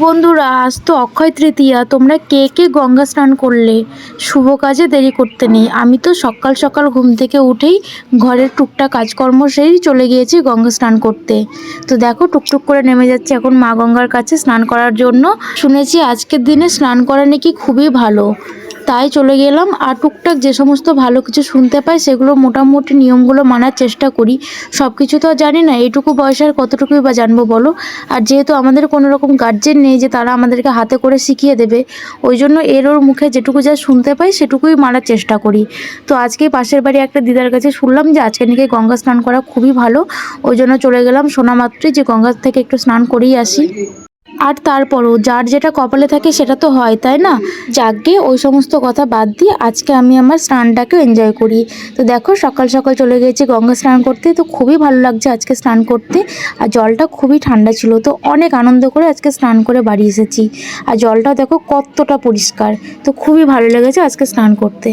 বন্ধুরা, আজ তো অক্ষয় তৃতীয়া। তোমরা কে কে গঙ্গা স্নান করলে? শুভ কাজে দেরি করতে নেই। আমি তো সকাল সকাল ঘুম থেকে উঠেই ঘরের টুকটাক কাজকর্ম সেরেই চলে গিয়েছি গঙ্গা স্নান করতে। তো দেখো, টুকটুক করে নেমে যাচ্ছে এখন মা গঙ্গার কাছে স্নান করার জন্য। শুনেছি আজকের দিনে স্নান করা নাকি খুবই ভালো, তাই চলে গেলাম। আর টুকটাক যে সমস্ত ভালো কিছু শুনতে পাই সেগুলো মোটামুটি নিয়মগুলো মানার চেষ্টা করি। সব কিছু তো আর জানি না, এইটুকু বয়সে আর কতটুকুই বা জানবো বলো। আর যেহেতু আমাদের কোনো রকম গার্জেন নেই যে তারা আমাদেরকে হাতে করে শিখিয়ে দেবে, ওই জন্য ওর মুখে যেটুকু যা শুনতে পাই সেটুকুই মানার চেষ্টা করি। তো আজকে পাশের বাড়ি একটা দিদার কাছে শুনলাম যে আজকে নাকি গঙ্গা স্নান করা খুবই ভালো। ওই জন্য চলে গেলাম শোনা মাত্রই যে গঙ্গা থেকে একটু স্নান করেই আসি। আর তারপরও যার যেটা কপালে থাকে সেটা তো হয়, তাই না? যাকগে, ওই সমস্ত কথা বাদ দিয়ে আজকে আমি আমার স্নানটাকে এনজয় করি। তো দেখো, সকাল সকাল চলে গিয়েছি গঙ্গা স্নান করতে। তো খুবই ভালো লাগছে আজকে স্নান করতে। আর জলটা খুবই ঠান্ডা ছিল, তো অনেক আনন্দ করে আজকে স্নান করে বাড়ি এসেছি। আর জলটা দেখো কতটা পরিষ্কার, তো খুবই ভালো লেগেছে আজকে স্নান করতে।